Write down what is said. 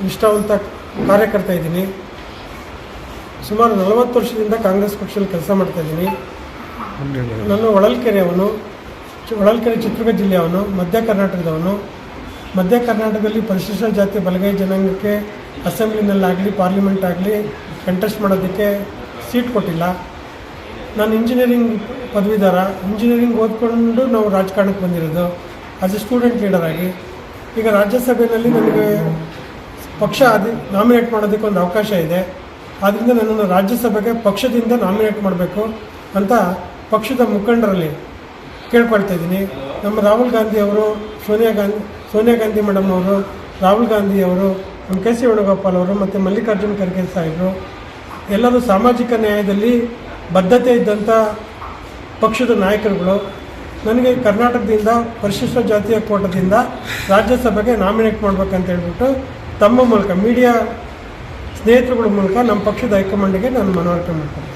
ನಿಷ್ಠಾವಂತ ಕಾರ್ಯಕರ್ತ ಇದ್ದೀನಿ. ಸುಮಾರು 40 ವರ್ಷದಿಂದ ಕಾಂಗ್ರೆಸ್ ಪಕ್ಷದಲ್ಲಿ ಕೆಲಸ ಮಾಡ್ತಾಯಿದ್ದೀನಿ. ನಾನು ಹೊಳಲ್ಕೆರೆಯವನು, ಹೊಳಲ್ಕೆರೆ ಚಿತ್ರದುರ್ಗ ಜಿಲ್ಲೆಯವನು, ಮಧ್ಯ ಕರ್ನಾಟಕದವನು. ಮಧ್ಯ ಕರ್ನಾಟಕದಲ್ಲಿ ಪರಿಶಿಷ್ಟ ಜಾತಿ ಬಲಗೈ ಜನಾಂಗಕ್ಕೆ ಅಸೆಂಬ್ಲಿನಲ್ಲಾಗಲಿ ಪಾರ್ಲಿಮೆಂಟ್ ಆಗಲಿ ಕಂಟೆಸ್ಟ್ ಮಾಡೋದಕ್ಕೆ ಸೀಟ್ ಕೊಟ್ಟಿಲ್ಲ. ನಾನು ಇಂಜಿನಿಯರಿಂಗ್ ಪದವೀಧರ. ಇಂಜಿನಿಯರಿಂಗ್ ಓದ್ಕೊಂಡು ನಾವು ರಾಜಕಾರಣಕ್ಕೆ ಬಂದಿರೋದು ಆಸ್ ಎ ಸ್ಟೂಡೆಂಟ್ ಲೀಡರ್ ಆಗಿ. ಈಗ ರಾಜ್ಯಸಭೆಯಲ್ಲಿ ನನಗೆ ಪಕ್ಷ ನಾಮಿನೇಟ್ ಮಾಡೋದಕ್ಕೆ ಒಂದು ಅವಕಾಶ ಇದೆ. ಆದ್ದರಿಂದ ನನ್ನನ್ನು ರಾಜ್ಯಸಭೆಗೆ ಪಕ್ಷದಿಂದ ನಾಮಿನೇಟ್ ಮಾಡಬೇಕು ಅಂತ ಪಕ್ಷದ ಮುಖಂಡರಲ್ಲಿ ಕೇಳ್ಕೊಳ್ತಾ ಇದ್ದೀನಿ. ನಮ್ಮ ರಾಹುಲ್ ಗಾಂಧಿ ಅವರು, ಸೋನಿಯಾ ಗಾಂಧಿ ಮೇಡಮ್ ಅವರು, ರಾಹುಲ್ ಗಾಂಧಿ ಅವರು, ನಮ್ಮ ಕೆ ಸಿ ವೇಣುಗೋಪಾಲ್ ಅವರು ಮತ್ತು ಮಲ್ಲಿಕಾರ್ಜುನ್ ಖರ್ಗೆ ಸಾಹೇಬರು ಎಲ್ಲರೂ ಸಾಮಾಜಿಕ ನ್ಯಾಯದಲ್ಲಿ ಬದ್ಧತೆ ಇದ್ದಂಥ ಪಕ್ಷದ ನಾಯಕರುಗಳು. ನನಗೆ ಕರ್ನಾಟಕದಿಂದ ಪರಿಶಿಷ್ಟ ಜಾತಿಯ ಕೋಟದಿಂದ ರಾಜ್ಯಸಭೆಗೆ ನಾಮಿನೇಟ್ ಮಾಡಬೇಕಂತ ಹೇಳ್ಬಿಟ್ಟು ತಮ್ಮ ಮೂಲಕ ಮೀಡಿಯಾ ಸ್ನೇಹಿತರುಗಳ ಮೂಲಕ ನಮ್ಮ ಪಕ್ಷದ ಹೈಕಮಾಂಡಿಗೆ ನಾನು ಮನವರಿಕೆ ಮಾಡ್ತೀನಿ.